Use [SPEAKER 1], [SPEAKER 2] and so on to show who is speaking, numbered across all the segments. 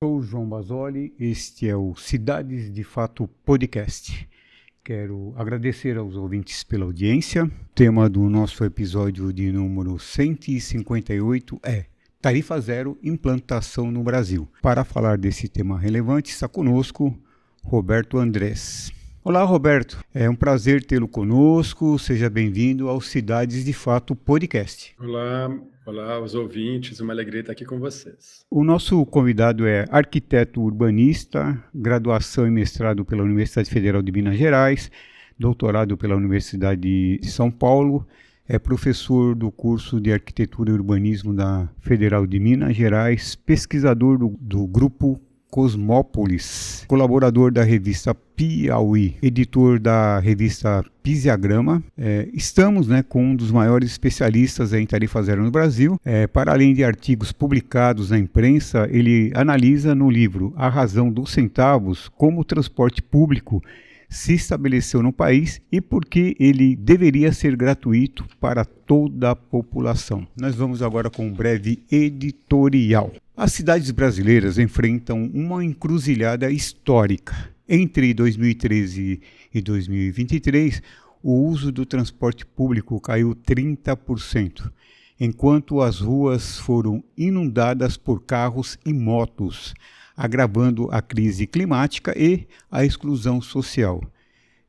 [SPEAKER 1] Sou o João Basoli, este é o Cidades de Fato Podcast. Quero agradecer aos ouvintes pela audiência. O tema do nosso episódio de número 158 é Tarifa Zero, Implantação no Brasil. Para falar desse tema relevante, está conosco Roberto Andrés. Olá, Roberto. É um prazer tê-lo conosco. Seja bem-vindo ao Cidades de Fato Podcast.
[SPEAKER 2] Olá, os ouvintes. Uma alegria estar aqui com vocês.
[SPEAKER 1] O nosso convidado é arquiteto urbanista, graduação e mestrado pela Universidade Federal de Minas Gerais, doutorado pela Universidade de São Paulo, é professor do curso de Arquitetura e Urbanismo da Federal de Minas Gerais, pesquisador do grupo Cosmópolis, colaborador da revista Piauí, editor da revista Pisiagrama. Estamos com um dos maiores especialistas em tarifa zero no Brasil. Para além de artigos publicados na imprensa, ele analisa no livro A Razão dos Centavos como o transporte público se estabeleceu no país e por que ele deveria ser gratuito para toda a população. Nós vamos agora com um breve editorial. As cidades brasileiras enfrentam uma encruzilhada histórica. Entre 2013 e 2023, o uso do transporte público caiu 30%, enquanto as ruas foram inundadas por carros e motos, agravando a crise climática e a exclusão social.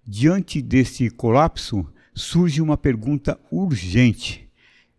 [SPEAKER 1] Diante desse colapso, surge uma pergunta urgente.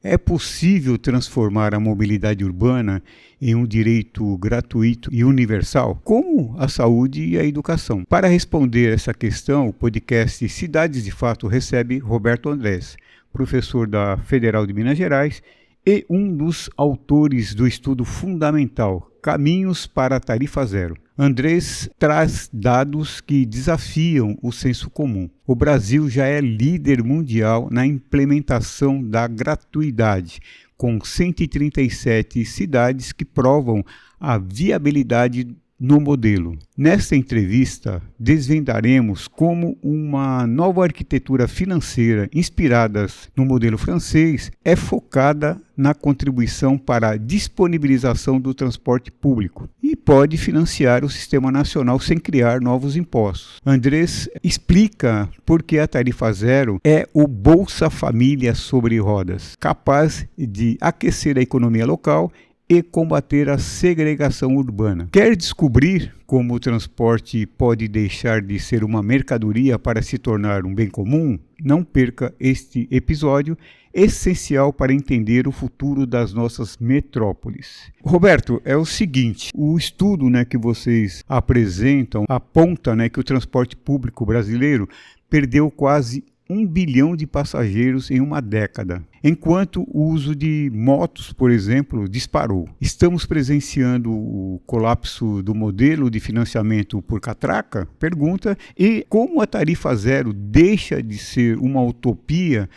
[SPEAKER 1] É possível transformar a mobilidade urbana em um direito gratuito e universal, como a saúde e a educação? Para responder essa questão, o podcast Cidades de Fato recebe Roberto Andrés, professor da Federal de Minas Gerais e um dos autores do estudo fundamental Caminhos para a Tarifa Zero. Andrés traz dados que desafiam o senso comum. O Brasil já é líder mundial na implementação da gratuidade, com 137 cidades que provam a viabilidade no modelo. Nesta entrevista, desvendaremos como uma nova arquitetura financeira inspirada no modelo francês é focada na contribuição para a disponibilização do transporte público e pode financiar o sistema nacional sem criar novos impostos. Andrés explica por que a tarifa zero é o Bolsa Família sobre rodas, capaz de aquecer a economia local e combater a segregação urbana. Quer descobrir como o transporte pode deixar de ser uma mercadoria para se tornar um bem comum? Não perca este episódio, essencial para entender o futuro das nossas metrópoles. Roberto, é o seguinte, o estudo que vocês apresentam aponta que o transporte público brasileiro perdeu quase 1 bilhão de passageiros em uma década, enquanto o uso de motos, por exemplo, disparou. Estamos presenciando o colapso do modelo de financiamento por catraca? Pergunta. E como a tarifa zero deixa de ser uma utopia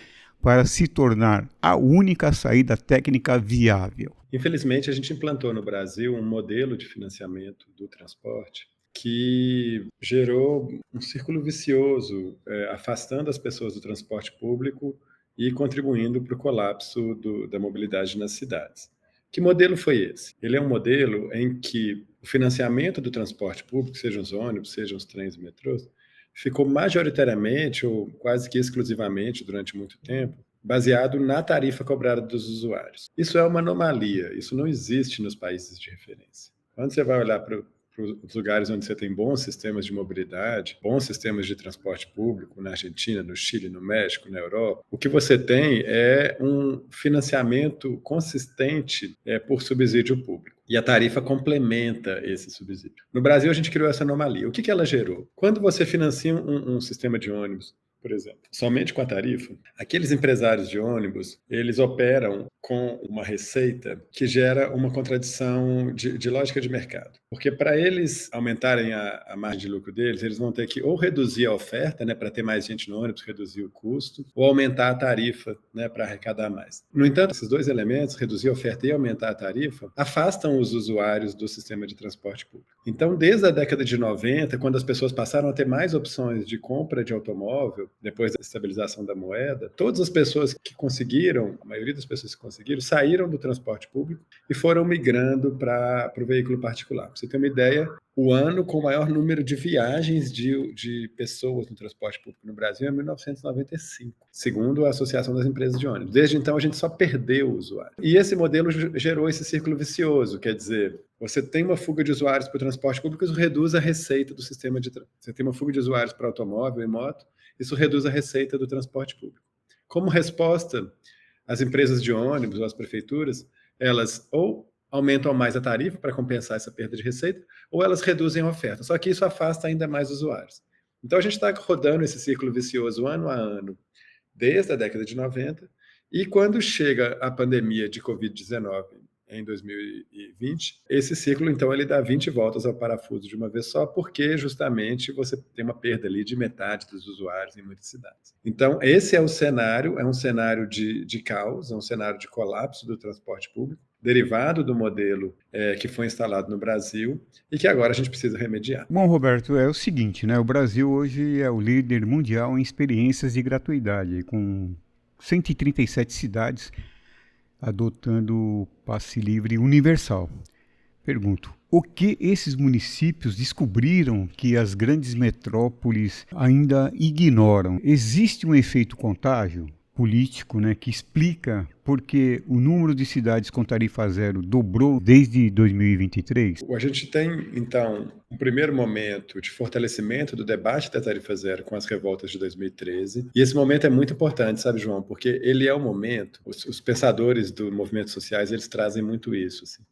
[SPEAKER 1] para se tornar a única saída técnica viável?
[SPEAKER 2] Infelizmente, a gente implantou no Brasil um modelo de financiamento do transporte que gerou um círculo vicioso, afastando as pessoas do transporte público e contribuindo para o colapso da mobilidade nas cidades. Que modelo foi esse? Ele é um modelo em que o financiamento do transporte público, sejam os ônibus, sejam os trens e metrôs, ficou majoritariamente ou quase que exclusivamente durante muito tempo baseado na tarifa cobrada dos usuários. Isso é uma anomalia, isso não existe nos países de referência. Quando você vai olhar para os lugares onde você tem bons sistemas de mobilidade, bons sistemas de transporte público, na Argentina, no Chile, no México, na Europa, o que você tem é um financiamento consistente por subsídio público. E a tarifa complementa esse subsídio. No Brasil, a gente criou essa anomalia. O que ela gerou? Quando você financia um sistema de ônibus, por exemplo, somente com a tarifa, aqueles empresários de ônibus, eles operam com uma receita que gera uma contradição de lógica de mercado. Porque para eles aumentarem a margem de lucro deles, eles vão ter que ou reduzir a oferta, para ter mais gente no ônibus, reduzir o custo, ou aumentar a tarifa, para arrecadar mais. No entanto, esses dois elementos, reduzir a oferta e aumentar a tarifa, afastam os usuários do sistema de transporte público. Então, desde a década de 90, quando as pessoas passaram a ter mais opções de compra de automóvel, depois da estabilização da moeda, todas as pessoas que conseguiram, a maioria das pessoas que conseguiram, saíram do transporte público e foram migrando para o veículo particular. Pra você ter uma ideia, o ano com o maior número de viagens de pessoas no transporte público no Brasil é 1995, segundo a Associação das Empresas de Ônibus. Desde então, a gente só perdeu o usuário. E esse modelo gerou esse círculo vicioso, quer dizer, você tem uma fuga de usuários para o transporte público, isso reduz a receita do sistema de transporte. Você tem uma fuga de usuários para automóvel e moto, isso reduz a receita do transporte público. Como resposta, as empresas de ônibus ou as prefeituras, elas ou aumentam mais a tarifa para compensar essa perda de receita, ou elas reduzem a oferta. Só que isso afasta ainda mais usuários. Então, a gente está rodando esse ciclo vicioso ano a ano, desde a década de 90, e quando chega a pandemia de Covid-19 em 2020, esse ciclo, então, ele dá 20 voltas ao parafuso de uma vez só, porque justamente você tem uma perda ali de metade dos usuários em muitas cidades. Então, esse é o cenário, é um cenário de caos, é um cenário de colapso do transporte público, derivado do modelo que foi instalado no Brasil e que agora a gente precisa remediar.
[SPEAKER 1] Bom, Roberto, é o seguinte, né? O Brasil hoje é o líder mundial em experiências de gratuidade, com 137 cidades adotando o passe livre universal. Pergunto, o que esses municípios descobriram que as grandes metrópoles ainda ignoram? Existe um efeito contágio político, né, que explica por que o número de cidades com tarifa zero dobrou desde 2023?
[SPEAKER 2] A gente tem, então, um primeiro momento de fortalecimento do debate da tarifa zero com as revoltas de 2013. E esse momento é muito importante, sabe, João? Porque ele é o momento, os pensadores dos movimentos sociais, eles trazem muito isso, assim.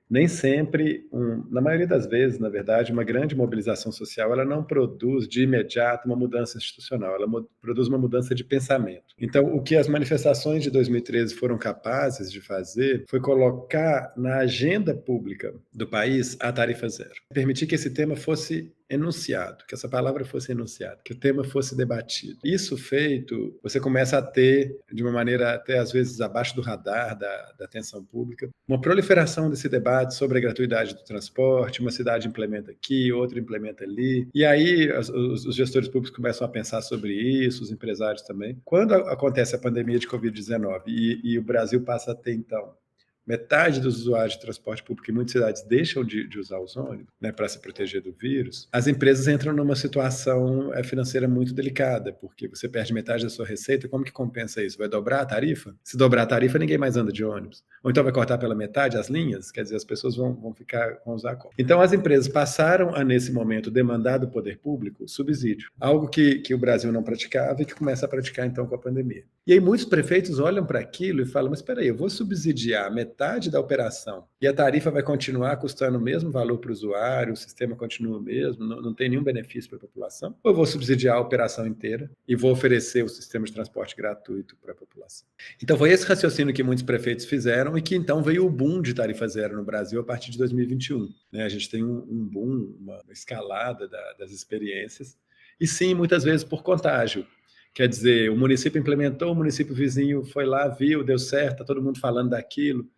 [SPEAKER 2] Nem sempre, na maioria das vezes, na verdade, uma grande mobilização social, ela não produz de imediato uma mudança institucional, ela produz uma mudança de pensamento. Então, o que as manifestações de 2013 foram capazes de fazer foi colocar na agenda pública do país a tarifa zero. Permitir que esse tema fosse enunciado, que essa palavra fosse enunciada, que o tema fosse debatido. Isso feito, você começa a ter, de uma maneira até às vezes abaixo do radar da atenção pública, uma proliferação desse debate sobre a gratuidade do transporte, uma cidade implementa aqui, outra implementa ali, e aí os gestores públicos começam a pensar sobre isso, os empresários também. Quando acontece a pandemia de Covid-19 e o Brasil passa a ter, então, metade dos usuários de transporte público em muitas cidades deixam de usar os ônibus, né, para se proteger do vírus, as empresas entram numa situação financeira muito delicada, porque você perde metade da sua receita, como que compensa isso? Vai dobrar a tarifa? Se dobrar a tarifa, ninguém mais anda de ônibus. Ou então vai cortar pela metade as linhas, quer dizer, as pessoas vão usar a conta. Então, as empresas passaram a, nesse momento, demandar do poder público subsídio, algo que o Brasil não praticava e que começa a praticar, então, com a pandemia. E aí muitos prefeitos olham para aquilo e falam, mas espera aí, eu vou subsidiar metade da operação e a tarifa vai continuar custando o mesmo valor para o usuário, o sistema continua o mesmo, não tem nenhum benefício para a população, ou eu vou subsidiar a operação inteira e vou oferecer o sistema de transporte gratuito para a população. Então foi esse raciocínio que muitos prefeitos fizeram e que então veio o boom de tarifa zero no Brasil a partir de 2021. Né? A gente tem um boom, uma escalada das experiências e sim, muitas vezes por contágio. Quer dizer, o município implementou, o município vizinho foi lá, viu, deu certo, está todo mundo falando daquilo,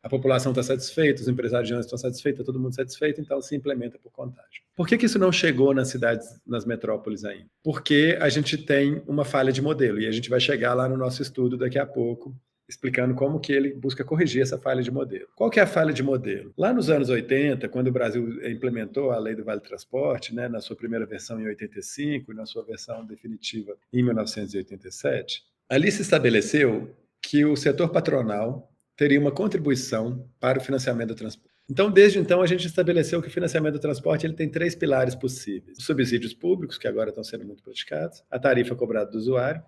[SPEAKER 2] a população está satisfeita, os empresários de ônibus estão satisfeitos, está todo mundo satisfeito, então se implementa por contágio. Por que isso não chegou nas cidades, nas metrópoles ainda? Porque a gente tem uma falha de modelo, e a gente vai chegar lá no nosso estudo daqui a pouco, explicando como que ele busca corrigir essa falha de modelo. Qual que é a falha de modelo? Lá nos anos 80, quando o Brasil implementou a Lei do Vale Transporte, né, na sua primeira versão em 85 e na sua versão definitiva em 1987, ali se estabeleceu que o setor patronal teria uma contribuição para o financiamento do transporte. Então, desde então, a gente estabeleceu que o financiamento do transporte ele tem 3 pilares possíveis. Os subsídios públicos, que agora estão sendo muito praticados, a tarifa cobrada do usuário,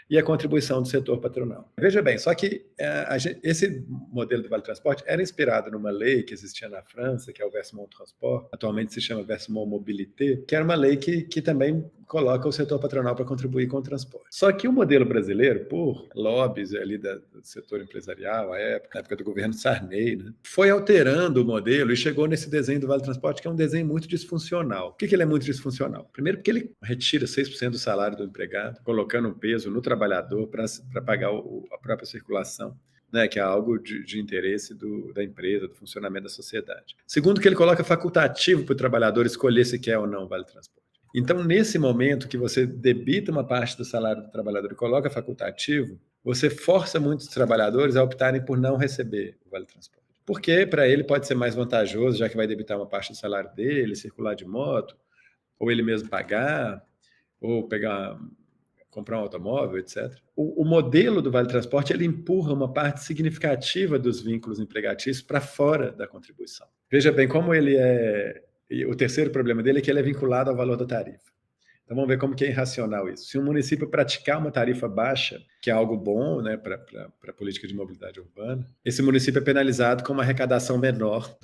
[SPEAKER 2] e a contribuição do setor patronal. Veja bem, só que esse modelo do Vale Transporte era inspirado numa lei que existia na França, que é o Versement Transport, atualmente se chama Versement Mobilité, que era uma lei que também coloca o setor patronal para contribuir com o transporte. Só que o modelo brasileiro, por lobbies ali do setor empresarial, na época do governo Sarney, né, foi alterando o modelo e chegou nesse desenho do Vale Transporte, que é um desenho muito disfuncional. Por que ele é muito disfuncional? Primeiro porque ele retira 6% do salário do empregado, colocando um peso no trabalhador para pagar a própria circulação, né, que é algo de interesse da empresa, do funcionamento da sociedade. Segundo, que ele coloca facultativo para o trabalhador escolher se quer ou não o Vale Transporte. Então, nesse momento que você debita uma parte do salário do trabalhador e coloca facultativo, você força muitos trabalhadores a optarem por não receber o Vale Transporte. Porque para ele pode ser mais vantajoso, já que vai debitar uma parte do salário dele, circular de moto, ou ele mesmo pagar, ou comprar um automóvel, etc. O modelo do Vale Transporte ele empurra uma parte significativa dos vínculos empregatícios para fora da contribuição. Veja bem como ele é... E o terceiro problema dele é que ele é vinculado ao valor da tarifa. Então vamos ver como que é irracional isso. Se um município praticar uma tarifa baixa, que é algo bom, né, para a política de mobilidade urbana, esse município é penalizado com uma arrecadação menor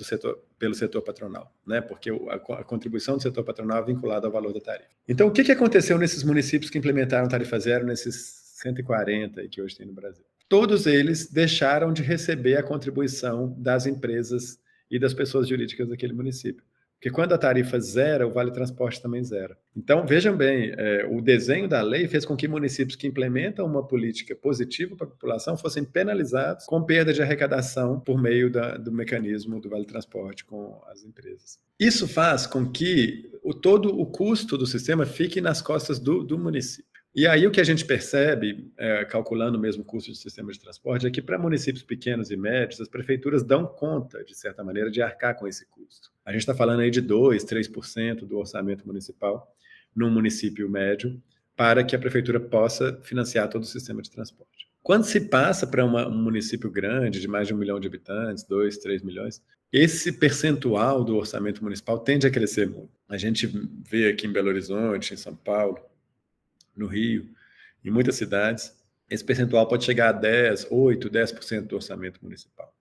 [SPEAKER 2] pelo setor patronal, né, porque a contribuição do setor patronal é vinculada ao valor da tarifa. Então o que aconteceu nesses municípios que implementaram tarifa zero, nesses 140 que hoje tem no Brasil? Todos eles deixaram de receber a contribuição das empresas e das pessoas jurídicas daquele município. Porque quando a tarifa zera, o Vale Transporte também zera. Então, vejam bem, o desenho da lei fez com que municípios que implementam uma política positiva para a população fossem penalizados com perda de arrecadação por meio do mecanismo do Vale Transporte com as empresas. Isso faz com que todo o custo do sistema fique nas costas do município. E aí o que a gente percebe, calculando mesmo o custo do sistema de transporte, é que para municípios pequenos e médios, as prefeituras dão conta, de certa maneira, de arcar com esse custo. A gente está falando aí de 2%, 3% do orçamento municipal num município médio, para que a prefeitura possa financiar todo o sistema de transporte. Quando se passa para um município grande, de mais de 1 milhão de habitantes, 2, 3 milhões, esse percentual do orçamento municipal tende a crescer muito. A gente vê aqui em Belo Horizonte, em São Paulo, no Rio, em muitas cidades, esse percentual pode chegar a 10, 8, 10% do orçamento municipal.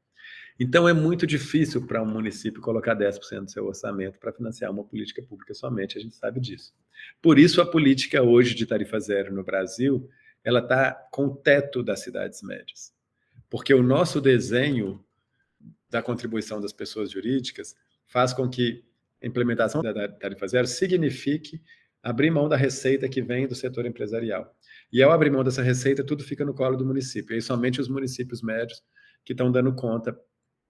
[SPEAKER 2] Então, é muito difícil para um município colocar 10% do seu orçamento para financiar uma política pública somente, a gente sabe disso. Por isso, a política hoje de tarifa zero no Brasil, ela está com o teto das cidades médias. Porque o nosso desenho da contribuição das pessoas jurídicas faz com que a implementação da tarifa zero signifique abrir mão da receita que vem do setor empresarial. E ao abrir mão dessa receita, tudo fica no colo do município. E aí somente os municípios médios que estão dando conta,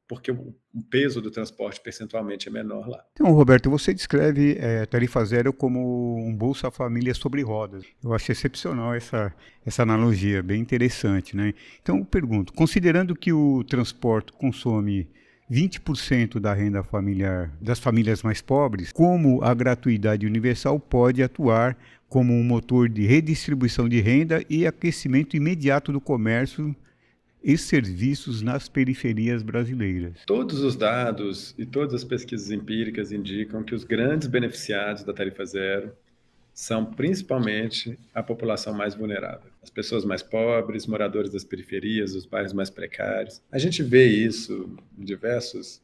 [SPEAKER 2] porque o peso do transporte percentualmente é menor lá.
[SPEAKER 1] Então, Roberto, você descreve tarifa zero como um Bolsa Família sobre rodas. Eu acho excepcional essa analogia, bem interessante, né? Então, eu pergunto, considerando que o transporte consome 20% da renda familiar das famílias mais pobres, como a gratuidade universal pode atuar como um motor de redistribuição de renda e aquecimento imediato do comércio e serviços nas periferias brasileiras?
[SPEAKER 2] Todos os dados e todas as pesquisas empíricas indicam que os grandes beneficiados da tarifa zero são principalmente a população mais vulnerável. As pessoas mais pobres, moradores das periferias, dos bairros mais precários. A gente vê isso em diversos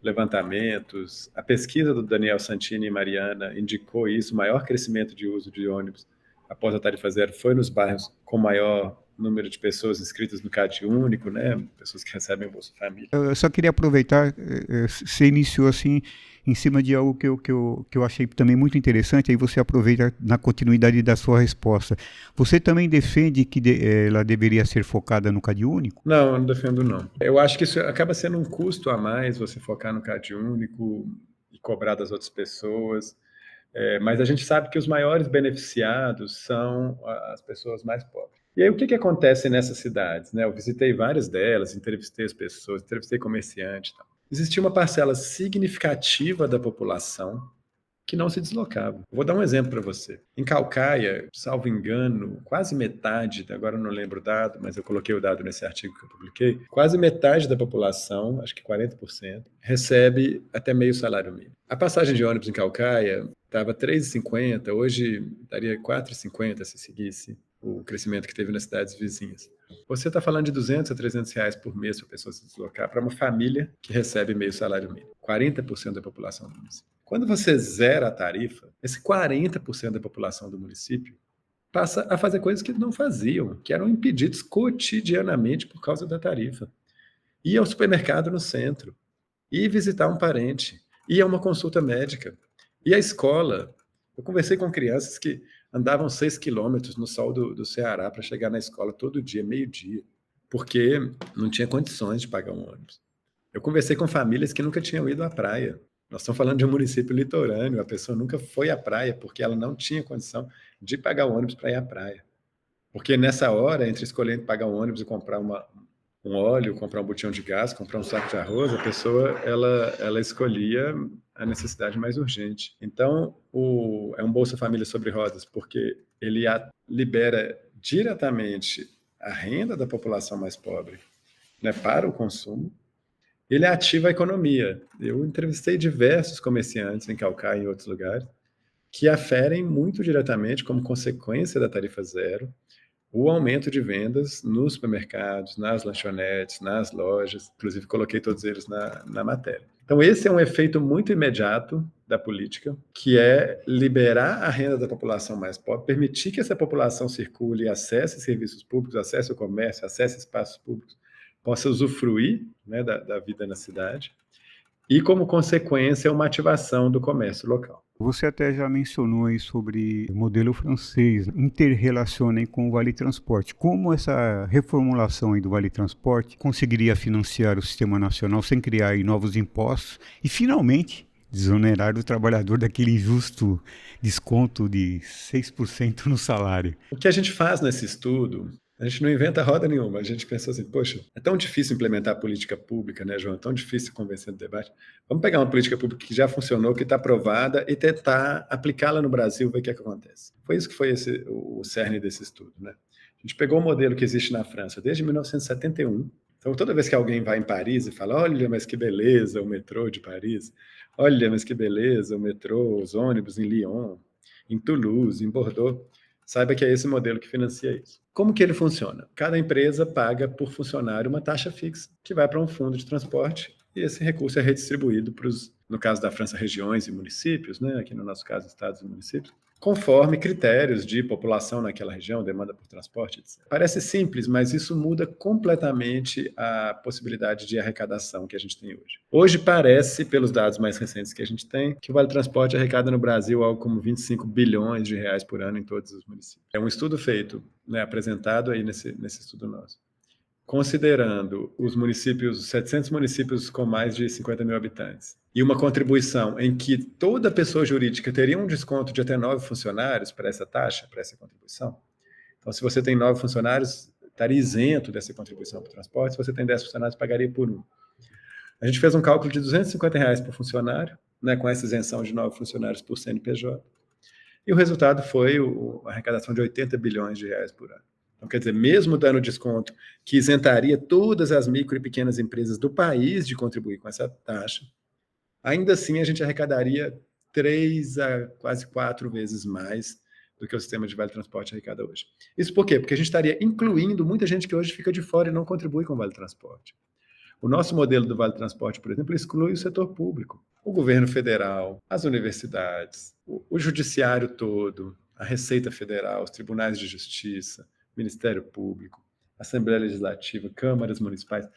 [SPEAKER 2] levantamentos. A pesquisa do Daniel Santini e Mariana indicou isso, o maior crescimento de uso de ônibus após a tarifa zero foi nos bairros com maior número de pessoas inscritas no CAD único, né? Pessoas que recebem Bolsa Família.
[SPEAKER 1] Eu só queria aproveitar, você iniciou assim em cima de algo que eu achei também muito interessante, aí você aproveita na continuidade da sua resposta. Você também defende que ela deveria ser focada no CAD único?
[SPEAKER 2] Não, eu não defendo não. Eu acho que isso acaba sendo um custo a mais, você focar no CAD único e cobrar das outras pessoas. Mas a gente sabe que os maiores beneficiados são as pessoas mais pobres. E aí, o que acontece nessas cidades, né? Eu visitei várias delas, entrevistei as pessoas, entrevistei comerciantes e tal. Existia uma parcela significativa da população que não se deslocava. Vou dar um exemplo para você. Em Caucaia, salvo engano, quase metade, agora eu não lembro o dado, mas eu coloquei o dado nesse artigo que eu publiquei, quase metade da população, acho que 40%, recebe até meio salário mínimo. A passagem de ônibus em Caucaia estava R$ 3,50, hoje daria R$ 4,50 se seguisse o crescimento que teve nas cidades vizinhas. Você está falando de R$200 a R$300 por mês para a pessoa se deslocar para uma família que recebe meio salário mínimo. 40% da população do município. Quando você zera a tarifa, esse 40% da população do município passa a fazer coisas que não faziam, que eram impedidos cotidianamente por causa da tarifa. Ir ao supermercado no centro, ir visitar um parente, ir a uma consulta médica, ir à escola. Eu conversei com crianças que andavam 6 quilômetros no sol do Ceará para chegar na escola todo dia, meio-dia, porque não tinha condições de pagar um ônibus. Eu conversei com famílias que nunca tinham ido à praia. Nós estamos falando de um município litorâneo, a pessoa nunca foi à praia porque ela não tinha condição de pagar o ônibus para ir à praia. Porque nessa hora, entre escolher pagar um ônibus e comprar um óleo, comprar um botijão de gás, comprar um saco de arroz, a pessoa ela escolhia a necessidade mais urgente. Então, é um Bolsa Família sobre rodas, porque ele libera diretamente a renda da população mais pobre, né, para o consumo. Ele ativa a economia. Eu entrevistei diversos comerciantes em Caucaia e em outros lugares que aferem muito diretamente, como consequência da tarifa zero, o aumento de vendas nos supermercados, nas lanchonetes, nas lojas. Inclusive, coloquei todos eles na matéria. Então, esse é um efeito muito imediato da política, que é liberar a renda da população mais pobre, permitir que essa população circule, acesse serviços públicos, acesse o comércio, acesse espaços públicos, possa usufruir, né, da vida na cidade, e, como consequência, uma ativação do comércio local.
[SPEAKER 1] Você até já mencionou aí sobre o modelo francês, interrelaciona aí com o Vale Transporte. Como essa reformulação aí do Vale Transporte conseguiria financiar o sistema nacional sem criar aí novos impostos e, finalmente, desonerar o trabalhador daquele injusto desconto de 6% no salário?
[SPEAKER 2] O que a gente faz nesse estudo, a gente não inventa roda nenhuma. A gente pensou assim, poxa, é tão difícil implementar política pública, né, João? É tão difícil convencer no debate. Vamos pegar uma política pública que já funcionou, que está aprovada, e tentar aplicá-la no Brasil, ver o que é que acontece. Foi isso que foi o cerne desse estudo, né? A gente pegou um modelo que existe na França desde 1971. Então, toda vez que alguém vai em Paris e fala, olha, mas que beleza o metrô de Paris, olha, mas que beleza o metrô, os ônibus em Lyon, em Toulouse, em Bordeaux, saiba que é esse modelo que financia isso. Como que ele funciona? Cada empresa paga por funcionário uma taxa fixa, que vai para um fundo de transporte, e esse recurso é redistribuído para no caso da França, regiões e municípios, né? Aqui no nosso caso, estados e municípios, conforme critérios de população naquela região, demanda por transporte, etc. Parece simples, mas isso muda completamente a possibilidade de arrecadação que a gente tem hoje. Hoje parece, pelos dados mais recentes que a gente tem, que o Vale Transporte arrecada no Brasil algo como 25 bilhões de reais por ano em todos os municípios. É um estudo feito, né, apresentado aí nesse estudo nosso, considerando os municípios, 700 municípios com mais de 50 mil habitantes, e uma contribuição em que toda pessoa jurídica teria um desconto de até 9 funcionários para essa taxa, para essa contribuição. Então, se você tem 9 funcionários, estaria isento dessa contribuição para o transporte. Se você tem 10 funcionários, pagaria por 1. A gente fez um cálculo de R$250 por funcionário, né, com essa isenção de 9 funcionários por CNPJ, e o resultado foi a arrecadação de 80 bilhões de reais por ano. Então, quer dizer, mesmo dando desconto que isentaria todas as micro e pequenas empresas do país de contribuir com essa taxa, ainda assim a gente arrecadaria 3 a quase 4 vezes mais do que o sistema de Vale Transporte arrecada hoje. Isso por quê? Porque a gente estaria incluindo muita gente que hoje fica de fora e não contribui com o Vale Transporte. O nosso modelo do Vale Transporte, por exemplo, exclui o setor público, o governo federal, as universidades, o judiciário todo, a Receita Federal, os tribunais de justiça, Ministério Público, Assembleia Legislativa, câmaras municipais.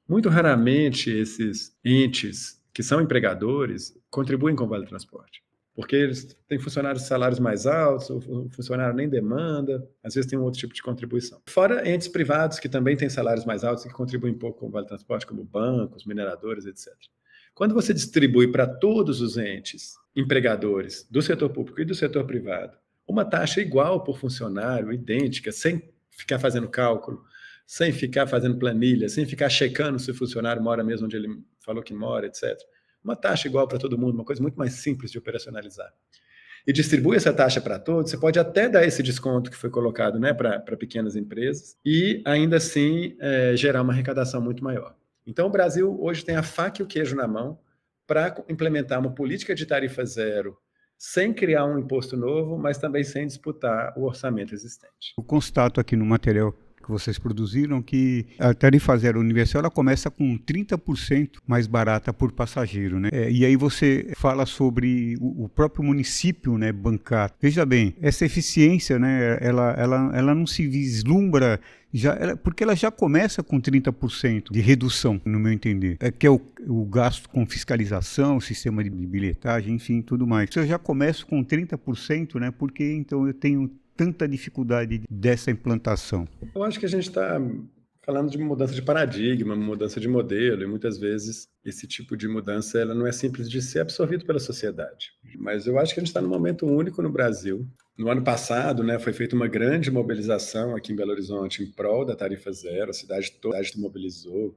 [SPEAKER 2] Muito raramente esses entes que são empregadores contribuem com o Vale Transporte, porque eles têm funcionários de salários mais altos, o funcionário nem demanda, às vezes tem um outro tipo de contribuição. Fora entes privados que também têm salários mais altos e que contribuem pouco com o Vale Transporte, como bancos, mineradores, etc. Quando você distribui para todos os entes empregadores do setor público e do setor privado uma taxa igual por funcionário, idêntica, sem ficar fazendo cálculo, sem ficar fazendo planilha, sem ficar checando se o funcionário mora mesmo onde ele falou que mora, etc. Uma taxa igual para todo mundo, uma coisa muito mais simples de operacionalizar. E distribui essa taxa para todos, você pode até dar esse desconto que foi colocado, né, para pequenas empresas e ainda assim gerar uma arrecadação muito maior. Então o Brasil hoje tem a faca e o queijo na mão para implementar uma política de tarifa zero sem criar um imposto novo, mas também sem disputar o orçamento existente.
[SPEAKER 1] Eu constato aqui no material que vocês produziram que a tarifa zero universal ela começa com 30% mais barata por passageiro, né? E aí você fala sobre o próprio município, né, bancar. Veja bem, essa eficiência, né, ela não se vislumbra porque ela já começa com 30% de redução, no meu entender. Que é o gasto com fiscalização, sistema de bilhetagem, enfim, tudo mais. Se eu já começo com 30%, né, porque então eu tenho tanta dificuldade dessa implantação?
[SPEAKER 2] Eu acho que a gente está falando de uma mudança de paradigma, uma mudança de modelo, e muitas vezes esse tipo de mudança ela não é simples de ser absorvido pela sociedade. Mas eu acho que a gente está num momento único no Brasil. No ano passado, né, foi feita uma grande mobilização aqui em Belo Horizonte em prol da tarifa zero, a cidade toda se mobilizou,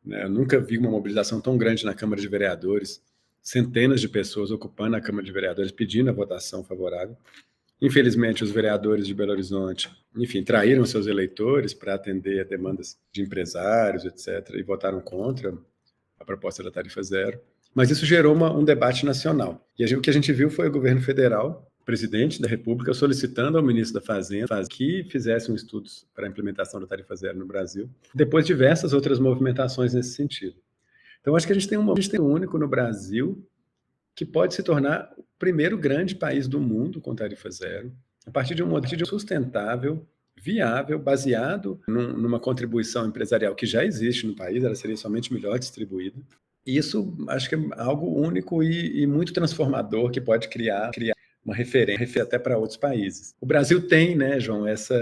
[SPEAKER 2] né? Eu nunca vi uma mobilização tão grande na Câmara de Vereadores, centenas de pessoas ocupando a Câmara de Vereadores pedindo a votação favorável. Infelizmente, os vereadores de Belo Horizonte, enfim, traíram seus eleitores para atender a demandas de empresários, etc., e votaram contra a proposta da tarifa zero. Mas isso gerou um debate nacional. E o que a gente viu foi o governo federal, o presidente da República, solicitando ao ministro da Fazenda que fizesse um estudo para a implementação da tarifa zero no Brasil, depois diversas outras movimentações nesse sentido. Então, acho que a gente tem um único no Brasil que pode se tornar o primeiro grande país do mundo com tarifa zero, a partir de um modelo sustentável, viável, baseado numa contribuição empresarial que já existe no país, ela seria somente melhor distribuída. E isso acho que é algo único e muito transformador que pode criar uma referência até para outros países. O Brasil tem, né, João, essa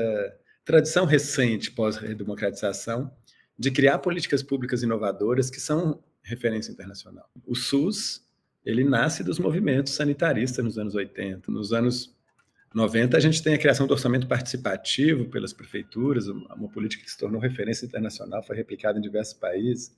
[SPEAKER 2] tradição recente pós-redemocratização de criar políticas públicas inovadoras que são referência internacional. O SUS, ele nasce dos movimentos sanitaristas nos anos 80. Nos anos 90, a gente tem a criação do orçamento participativo pelas prefeituras, uma política que se tornou referência internacional, foi replicada em diversos países.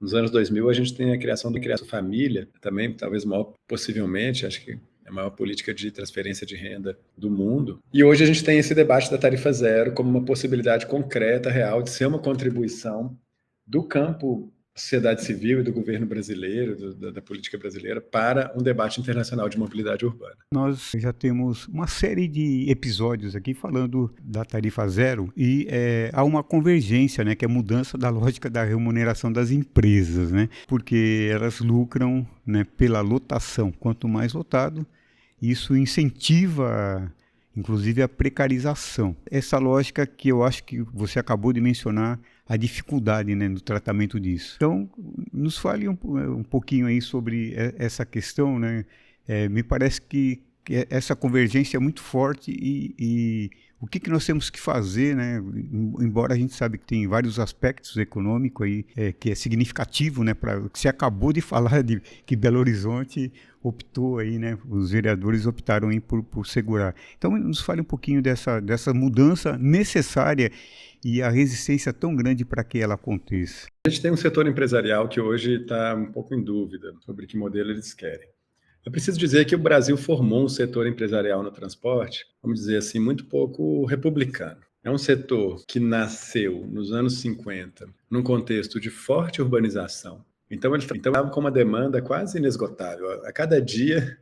[SPEAKER 2] Nos anos 2000, a gente tem a criação do Criança Família, também, talvez maior, possivelmente, acho que é a maior política de transferência de renda do mundo. E hoje a gente tem esse debate da tarifa zero como uma possibilidade concreta, real, de ser uma contribuição do campo sociedade civil e do governo brasileiro, da política brasileira, para um debate internacional de mobilidade urbana.
[SPEAKER 1] Nós já temos uma série de episódios aqui falando da tarifa zero e há uma convergência, né, que é a mudança da lógica da remuneração das empresas, né, porque elas lucram, né, pela lotação. Quanto mais lotado, isso incentiva inclusive a precarização. Essa lógica que eu acho que você acabou de mencionar, a dificuldade, né, no tratamento disso. Então, nos fale um pouquinho aí sobre essa questão, né? Me parece que essa convergência é muito forte e o que nós temos que fazer, né? Embora a gente sabe que tem vários aspectos econômicos aí, que é significativo, né? Que você acabou de falar de que Belo Horizonte optou aí, né? Os vereadores optaram aí por segurar. Então, nos fale um pouquinho dessa mudança necessária e a resistência tão grande para que ela aconteça.
[SPEAKER 2] A gente tem um setor empresarial que hoje está um pouco em dúvida sobre que modelo eles querem. Eu preciso dizer que o Brasil formou um setor empresarial no transporte, vamos dizer assim, muito pouco republicano. É um setor que nasceu nos anos 50, num contexto de forte urbanização. Então, ele estava com uma demanda quase inesgotável. A cada dia,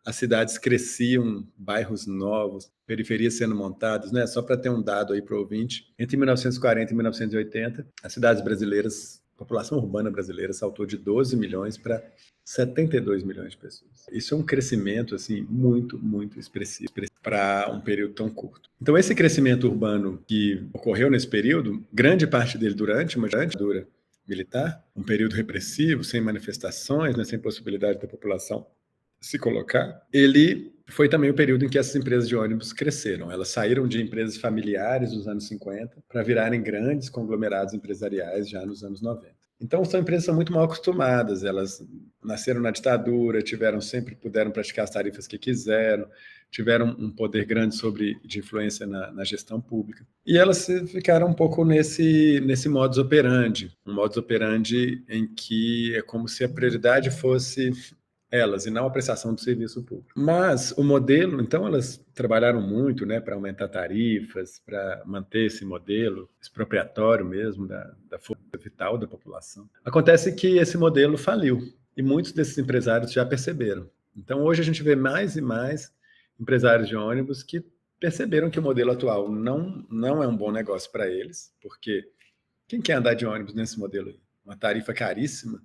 [SPEAKER 2] as cidades cresciam, bairros novos, periferias sendo montadas, né? Só para ter um dado aí para o ouvinte, entre 1940 e 1980, as cidades brasileiras, a população urbana brasileira saltou de 12 milhões para 72 milhões de pessoas. Isso é um crescimento assim muito, muito expressivo para um período tão curto. Então, esse crescimento urbano que ocorreu nesse período, grande parte dele durante uma ditadura militar, um período repressivo, sem manifestações, né, sem possibilidade da população se colocar, ele foi também o período em que essas empresas de ônibus cresceram. Elas saíram de empresas familiares nos anos 50 para virarem grandes conglomerados empresariais já nos anos 90. Então, são empresas que são muito mal acostumadas, elas nasceram na ditadura, puderam praticar as tarifas que quiseram, tiveram um poder grande de influência na gestão pública. E elas ficaram um pouco nesse modus operandi, um modus operandi em que é como se a prioridade fosse elas, e não a prestação do serviço público. Mas o modelo, então elas trabalharam muito, né, para aumentar tarifas, para manter esse modelo expropriatório mesmo da força vital da população. Acontece que esse modelo faliu, e muitos desses empresários já perceberam. Então hoje a gente vê mais e mais empresários de ônibus que perceberam que o modelo atual não é um bom negócio para eles, porque quem quer andar de ônibus nesse modelo aí? Uma tarifa caríssima,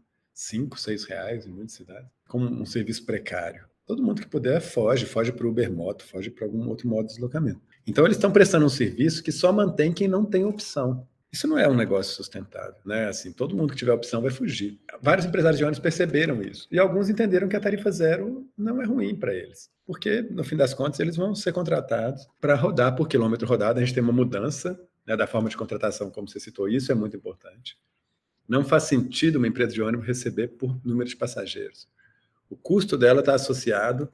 [SPEAKER 2] R$5, R$6 em muitas cidades, com um serviço precário. Todo mundo que puder foge para o Uber Moto, foge para algum outro modo de deslocamento. Então eles estão prestando um serviço que só mantém quem não tem opção. Isso não é um negócio sustentável, né? Assim, todo mundo que tiver opção vai fugir. Vários empresários de ônibus perceberam isso. E alguns entenderam que a tarifa zero não é ruim para eles. Porque, no fim das contas, eles vão ser contratados para rodar por quilômetro rodado. A gente tem uma mudança né, da forma de contratação, como você citou, isso é muito importante. Não faz sentido uma empresa de ônibus receber por número de passageiros. O custo dela está associado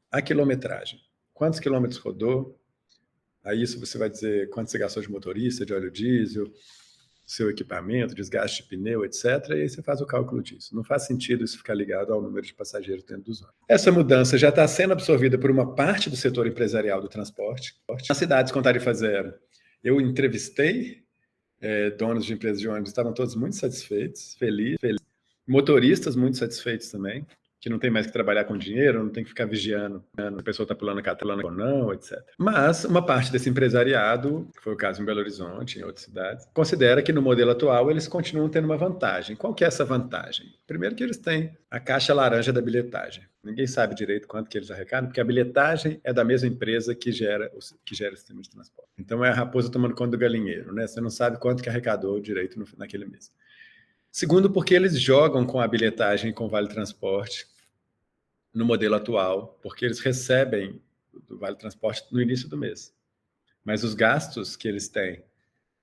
[SPEAKER 2] à quilometragem. Quantos quilômetros rodou? Aí isso você vai dizer quanto você gastou de motorista, de óleo diesel, seu equipamento, desgaste de pneu, etc. E aí você faz o cálculo disso. Não faz sentido isso ficar ligado ao número de passageiros dentro dos ônibus. Essa mudança já está sendo absorvida por uma parte do setor empresarial do transporte. Nas cidades com tarifa zero, eu entrevistei donos de empresas de ônibus, estavam todos muito satisfeitos, felizes. Motoristas muito satisfeitos também, que não tem mais que trabalhar com dinheiro, não tem que ficar vigiando se a pessoa está pulando a catalana ou não, etc. Mas uma parte desse empresariado, que foi o caso em Belo Horizonte, em outras cidades, considera que no modelo atual eles continuam tendo uma vantagem. Qual que é essa vantagem? Primeiro que eles têm a caixa laranja da bilhetagem. Ninguém sabe direito quanto que eles arrecadam, porque a bilhetagem é da mesma empresa que gera o sistema de transporte. Então é a raposa tomando conta do galinheiro, né? Você não sabe quanto que arrecadou direito naquele mês. Segundo, porque eles jogam com a bilhetagem com o Vale Transporte no modelo atual, porque eles recebem do Vale Transporte no início do mês. Mas os gastos que eles têm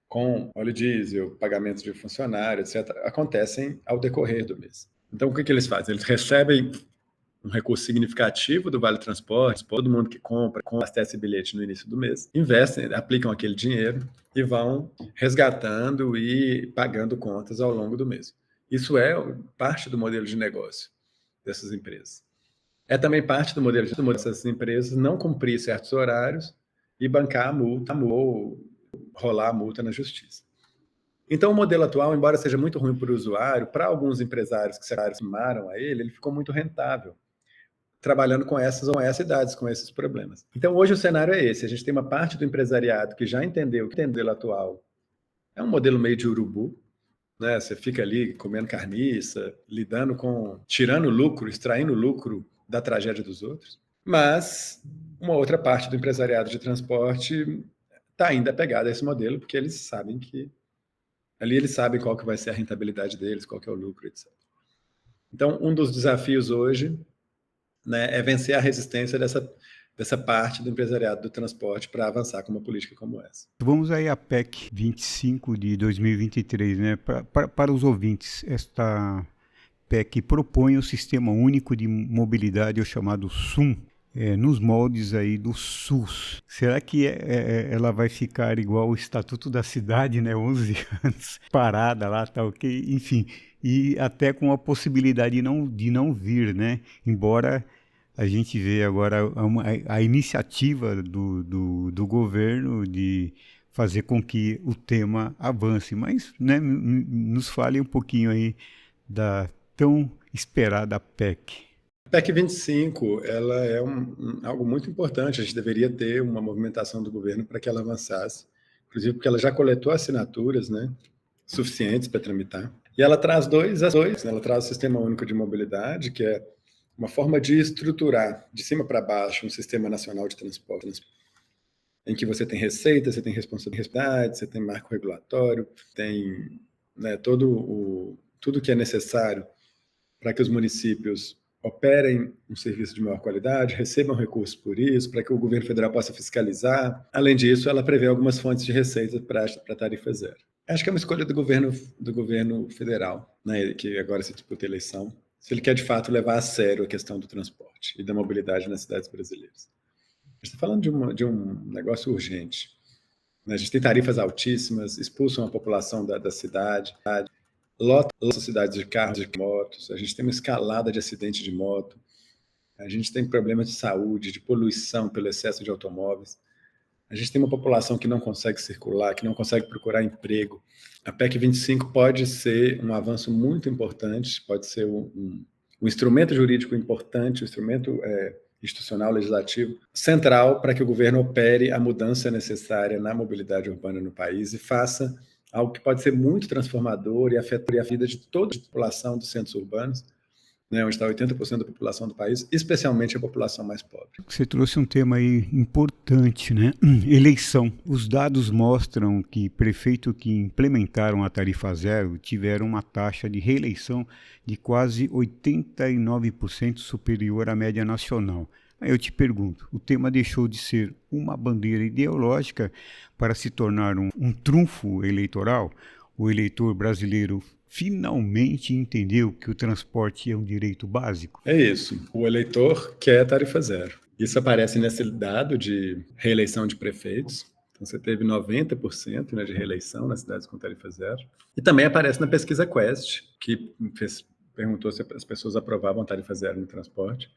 [SPEAKER 2] com óleo diesel, pagamentos de funcionário, etc., acontecem ao decorrer do mês. Então, o que eles fazem? Eles recebem um recurso significativo do Vale Transporte, todo mundo que compra, abastece bilhete no início do mês, investem, aplicam aquele dinheiro e vão resgatando e pagando contas ao longo do mês. Isso é parte do modelo de negócio dessas empresas. É também parte do modelo dessas empresas não cumprir certos horários e bancar a multa ou rolar a multa na justiça. Então, o modelo atual, embora seja muito ruim para o usuário, para alguns empresários que se aproximaram a ele ficou muito rentável, trabalhando com essas idades, com esses problemas. Então, hoje o cenário é esse. A gente tem uma parte do empresariado que já entendeu que o modelo atual é um modelo meio de urubu, né? Você fica ali comendo carniça, lidando com, tirando lucro, extraindo lucro da tragédia dos outros. Mas uma outra parte do empresariado de transporte está ainda apegada a esse modelo, porque eles sabem que ali eles sabem qual que vai ser a rentabilidade deles, qual que é o lucro, etc. Então, um dos desafios hoje, né, é vencer a resistência dessa parte do empresariado do transporte para avançar com uma política como essa.
[SPEAKER 1] Vamos aí à PEC 25 de 2023, né? Para os ouvintes, esta PEC propõe o Sistema Único de Mobilidade, o chamado SUM, nos moldes aí do SUS. Será que ela vai ficar igual o Estatuto da Cidade, né? 11 anos parada lá, tá ok? Enfim, e até com a possibilidade de não vir, né? Embora a gente vê agora a iniciativa do governo de fazer com que o tema avance. Mas, né, nos fale um pouquinho aí da tão esperada PEC.
[SPEAKER 2] A PEC 25, ela é algo muito importante. A gente deveria ter uma movimentação do governo para que ela avançasse, inclusive porque ela já coletou assinaturas, né, suficientes para tramitar. E ela traz dois, né? Ela traz o Sistema Único de Mobilidade, que é uma forma de estruturar de cima para baixo um sistema nacional de transporte, em que você tem receita, você tem responsabilidade, você tem marco regulatório, tem, né, tudo que é necessário para que os municípios operem um serviço de maior qualidade, recebam recursos por isso, para que o governo federal possa fiscalizar. Além disso, ela prevê algumas fontes de receita para a tarifa zero. Acho que é uma escolha do governo federal, né, que agora se disputa a eleição, se ele quer de fato levar a sério a questão do transporte e da mobilidade nas cidades brasileiras. A gente está falando de um negócio urgente, né? A gente tem tarifas altíssimas, expulsam a população da cidade, lotam as cidades de carros e de motos, a gente tem uma escalada de acidente de moto, a gente tem problemas de saúde, de poluição pelo excesso de automóveis, a gente tem uma população que não consegue circular, que não consegue procurar emprego. A PEC 25 pode ser um avanço muito importante, pode ser um instrumento jurídico importante, um instrumento institucional, legislativo, central para que o governo opere a mudança necessária na mobilidade urbana no país e faça algo que pode ser muito transformador e afetar a vida de toda a população dos centros urbanos, né, onde está 80% da população do país, especialmente a população mais pobre.
[SPEAKER 1] Você trouxe um tema aí importante, né? Eleição. Os dados mostram que prefeitos que implementaram a tarifa zero tiveram uma taxa de reeleição de quase 89% superior à média nacional. Aí eu te pergunto, o tema deixou de ser uma bandeira ideológica para se tornar um trunfo eleitoral? O eleitor brasileiro finalmente entendeu que o transporte é um direito básico?
[SPEAKER 2] É isso. O eleitor quer tarifa zero. Isso aparece nesse dado de reeleição de prefeitos. Então, você teve 90%, né, de reeleição nas cidades com tarifa zero. E também aparece na pesquisa Quest, que perguntou se as pessoas aprovavam tarifa zero no transporte.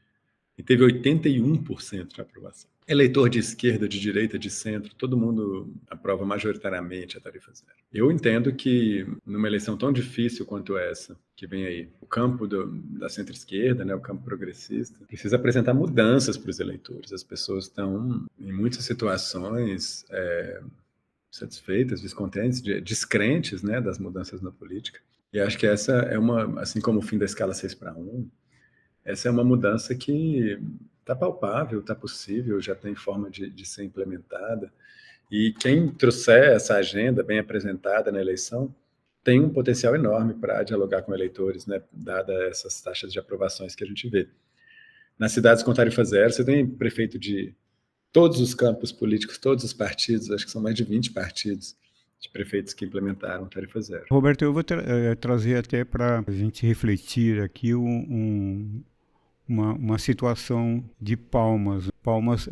[SPEAKER 2] E teve 81% de aprovação. Eleitor de esquerda, de direita, de centro, todo mundo aprova majoritariamente a tarifa zero. Eu entendo que numa eleição tão difícil quanto essa, que vem aí, o campo da centro-esquerda, né, o campo progressista, precisa apresentar mudanças para os eleitores. As pessoas estão, em muitas situações, satisfeitas, descontentes, descrentes, né, das mudanças na política. E acho que essa é uma, assim como o fim da escala 6:1, essa é uma mudança que está palpável, está possível, já tem forma de ser implementada. E quem trouxer essa agenda bem apresentada na eleição tem um potencial enorme para dialogar com eleitores, né, dada essas taxas de aprovações que a gente vê. Nas cidades com tarifa zero, você tem prefeito de todos os campos políticos, todos os partidos, acho que são mais de 20 partidos de prefeitos que implementaram tarifa zero.
[SPEAKER 1] Roberto, eu vou trazer até para a gente refletir aqui uma situação de Palmas. Palmas,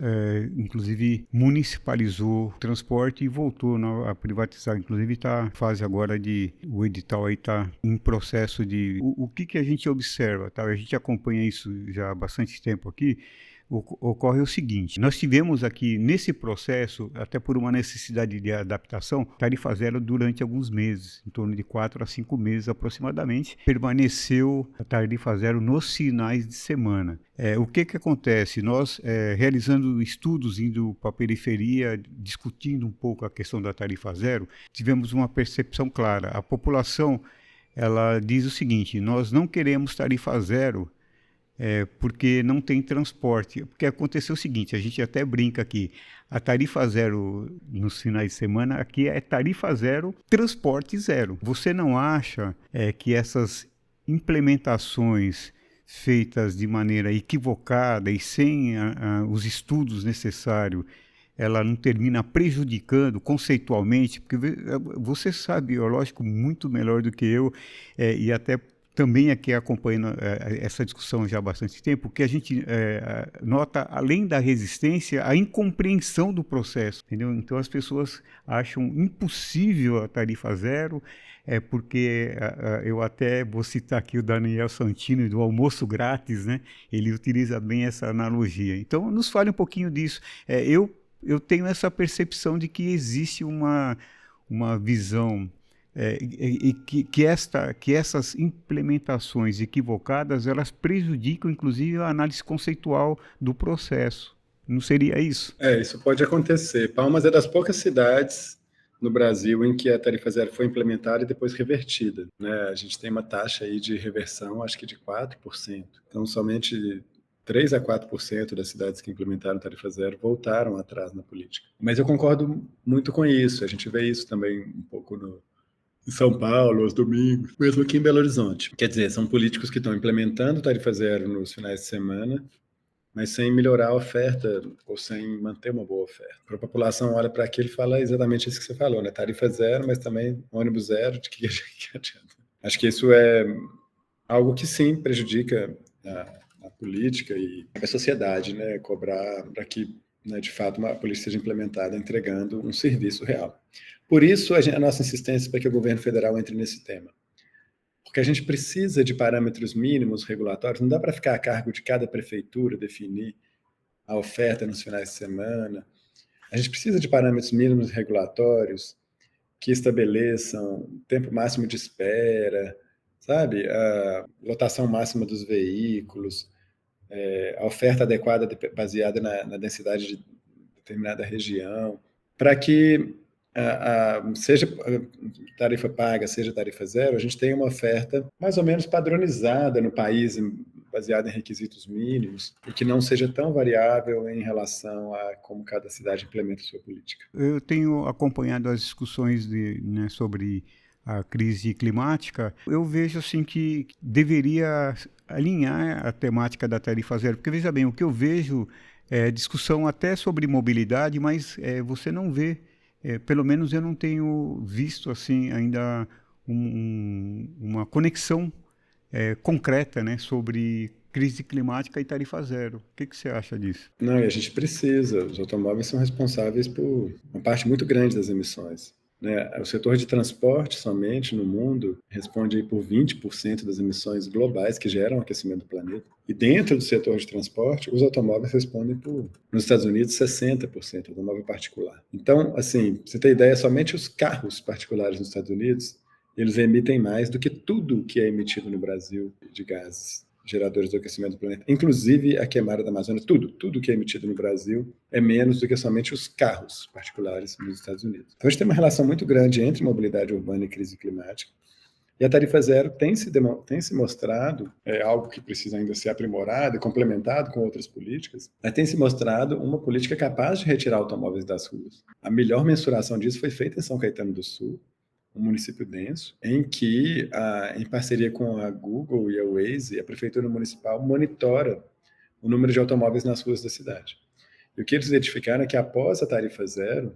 [SPEAKER 1] inclusive, municipalizou o transporte e voltou a privatizar. Inclusive, está em fase agora o edital aí está em processo de... O que a gente observa, tá? A gente acompanha isso já há bastante tempo aqui. Ocorre o seguinte, nós tivemos aqui nesse processo, até por uma necessidade de adaptação, tarifa zero durante alguns meses, em torno de 4 a 5 meses aproximadamente, permaneceu a tarifa zero nos finais de semana. O que acontece? Nós, realizando estudos, indo para a periferia, discutindo um pouco a questão da tarifa zero, tivemos uma percepção clara. A população, ela diz o seguinte, nós não queremos tarifa zero, porque não tem transporte. Porque aconteceu o seguinte, a gente até brinca aqui, a tarifa zero nos finais de semana, aqui é tarifa zero, transporte zero. Você não acha que essas implementações feitas de maneira equivocada e sem os estudos necessários, ela não termina prejudicando conceitualmente? Porque você sabe, lógico, muito melhor do que eu, e até também aqui acompanhando essa discussão já há bastante tempo, que a gente nota, além da resistência, a incompreensão do processo, entendeu? Então as pessoas acham impossível a tarifa zero, porque eu até vou citar aqui o Daniel Santini, do almoço grátis, né? Ele utiliza bem essa analogia. Então nos fale um pouquinho disso. Eu tenho essa percepção de que existe uma visão que essas implementações equivocadas, elas prejudicam, inclusive, a análise conceitual do processo. Não seria isso?
[SPEAKER 2] Isso pode acontecer. Palmas é das poucas cidades no Brasil em que a tarifa zero foi implementada e depois revertida, né? A gente tem uma taxa aí de reversão, acho que de 4%. Então, somente 3 a 4% das cidades que implementaram tarifa zero voltaram atrás na política. Mas eu concordo muito com isso. A gente vê isso também um pouco em São Paulo, aos domingos, mesmo aqui em Belo Horizonte. Quer dizer, são políticos que estão implementando tarifa zero nos finais de semana, mas sem melhorar a oferta ou sem manter uma boa oferta. A população olha para aquilo e fala exatamente isso que você falou, né? Tarifa zero, mas também ônibus zero, de que adianta? Acho que isso é algo que sim prejudica a política e a sociedade, né? Cobrar para que, né, de fato, uma política seja implementada entregando um serviço real. Por isso, a nossa insistência para que o governo federal entre nesse tema. Porque a gente precisa de parâmetros mínimos regulatórios, não dá para ficar a cargo de cada prefeitura definir a oferta nos finais de semana. A gente precisa de parâmetros mínimos regulatórios que estabeleçam tempo máximo de espera, sabe? A lotação máxima dos veículos, a oferta adequada baseada na densidade de determinada região, para que seja tarifa paga, seja tarifa zero, a gente tem uma oferta mais ou menos padronizada no país, baseado em requisitos mínimos e que não seja tão variável em relação a como cada cidade implementa sua política.
[SPEAKER 1] Eu tenho acompanhado as discussões sobre a crise climática. Eu vejo assim que deveria alinhar a temática da tarifa zero, porque veja bem, o que eu vejo é discussão até sobre mobilidade, mas você não vê, pelo menos eu não tenho visto assim ainda uma conexão concreta, né, sobre crise climática e tarifa zero. O que você acha disso?
[SPEAKER 2] Não, e a gente precisa. Os automóveis são responsáveis por uma parte muito grande das emissões, né? O setor de transporte somente no mundo responde aí por 20% das emissões globais que geram aquecimento do planeta. E dentro do setor de transporte, os automóveis respondem por, nos Estados Unidos, 60% do automóvel particular. Então, assim, pra você ter ideia, somente os carros particulares nos Estados Unidos, eles emitem mais do que tudo que é emitido no Brasil de gases geradores do aquecimento do planeta, inclusive a queimada da Amazônia, tudo que é emitido no Brasil é menos do que somente os carros particulares nos Estados Unidos. Então a gente tem uma relação muito grande entre mobilidade urbana e crise climática, e a tarifa zero tem se mostrado algo que precisa ainda ser aprimorado e complementado com outras políticas, mas tem se mostrado uma política capaz de retirar automóveis das ruas. A melhor mensuração disso foi feita em São Caetano do Sul, um município denso, em que, em parceria com a Google e a Waze, a Prefeitura Municipal monitora o número de automóveis nas ruas da cidade. E o que eles identificaram é que, após a tarifa zero,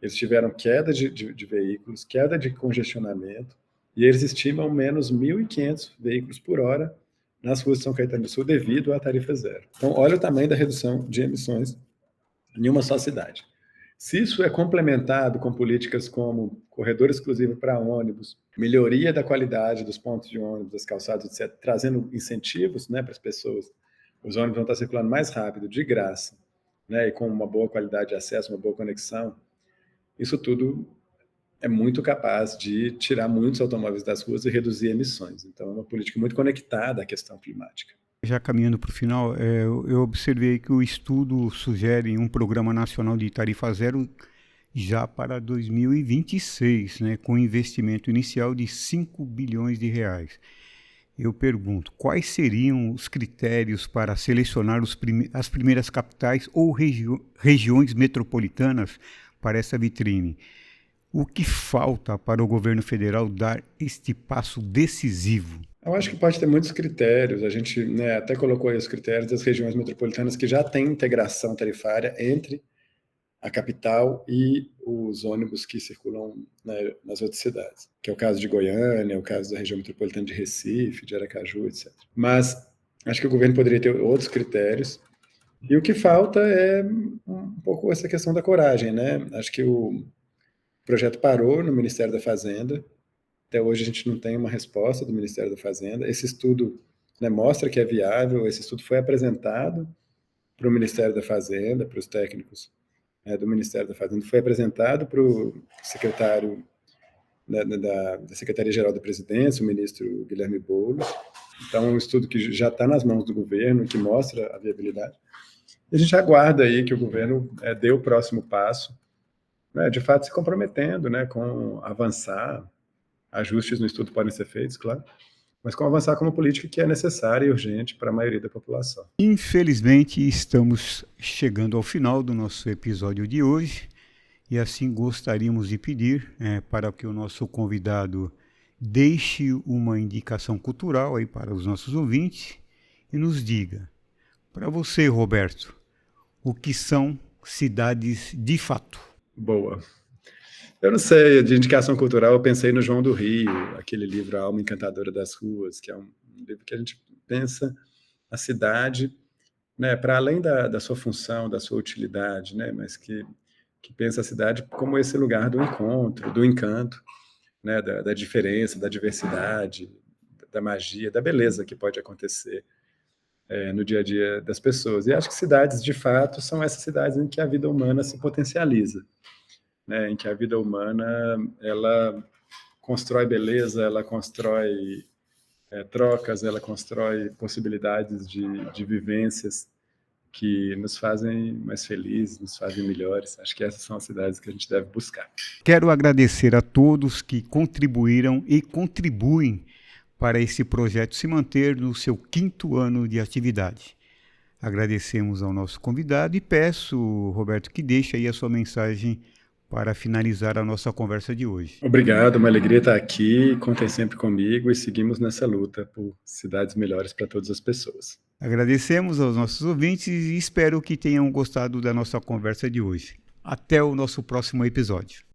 [SPEAKER 2] eles tiveram queda de veículos, queda de congestionamento, e eles estimam menos 1.500 veículos por hora nas ruas de São Caetano do Sul devido à tarifa zero. Então, olha o tamanho da redução de emissões em uma só cidade. Se isso é complementado com políticas como corredor exclusivo para ônibus, melhoria da qualidade dos pontos de ônibus, das calçadas, etc., trazendo incentivos, né, para as pessoas, os ônibus vão estar circulando mais rápido, de graça, né, e com uma boa qualidade de acesso, uma boa conexão, isso tudo é muito capaz de tirar muitos automóveis das ruas e reduzir emissões. Então, é uma política muito conectada à questão climática.
[SPEAKER 1] Já caminhando para o final, eu observei que o estudo sugere um programa nacional de tarifa zero já para 2026, né, com investimento inicial de 5 bilhões de reais. Eu pergunto, quais seriam os critérios para selecionar as primeiras capitais ou regiões metropolitanas para essa vitrine? O que falta para o governo federal dar este passo decisivo?
[SPEAKER 2] Eu acho que pode ter muitos critérios. A gente, né, até colocou aí os critérios das regiões metropolitanas que já têm integração tarifária entre a capital e os ônibus que circulam, né, nas outras cidades, que é o caso de Goiânia, é o caso da região metropolitana de Recife, de Aracaju, etc. Mas acho que o governo poderia ter outros critérios. E o que falta é um pouco essa questão da coragem, né? Acho que o projeto parou no Ministério da Fazenda. Até hoje a gente não tem uma resposta do Ministério da Fazenda. Esse estudo, né, mostra que é viável. Esse estudo foi apresentado para o Ministério da Fazenda, para os técnicos, né, do Ministério da Fazenda, foi apresentado para o secretário, né, da Secretaria-Geral da Presidência, o ministro Guilherme Boulos. Então, é um estudo que já está nas mãos do governo, que mostra a viabilidade. E a gente aguarda aí que o governo dê o próximo passo, né, de fato se comprometendo, né, com avançar. Ajustes no estudo podem ser feitos, claro, mas com avançar com uma política que é necessária e urgente para a maioria da população.
[SPEAKER 1] Infelizmente, estamos chegando ao final do nosso episódio de hoje e assim gostaríamos de pedir para que o nosso convidado deixe uma indicação cultural aí para os nossos ouvintes e nos diga, para você, Roberto, o que são cidades de fato?
[SPEAKER 2] Boa. Eu não sei, de indicação cultural, eu pensei no João do Rio, aquele livro A Alma Encantadora das Ruas, que é um livro que a gente pensa a cidade, né, para além da sua função, da sua utilidade, né, mas que pensa a cidade como esse lugar do encontro, do encanto, né, da diferença, da diversidade, da magia, da beleza que pode acontecer no dia a dia das pessoas. E acho que cidades, de fato, são essas cidades em que a vida humana se potencializa, né, em que a vida humana ela constrói beleza, ela constrói trocas, ela constrói possibilidades de vivências que nos fazem mais felizes, nos fazem melhores. Acho que essas são as cidades que a gente deve buscar.
[SPEAKER 1] Quero agradecer a todos que contribuíram e contribuem para esse projeto se manter no seu 5º ano de atividade. Agradecemos ao nosso convidado e peço, Roberto, que deixe aí a sua mensagem para finalizar a nossa conversa de hoje.
[SPEAKER 2] Obrigado, uma alegria estar aqui, contem sempre comigo e seguimos nessa luta por cidades melhores para todas as pessoas.
[SPEAKER 1] Agradecemos aos nossos ouvintes e espero que tenham gostado da nossa conversa de hoje. Até o nosso próximo episódio.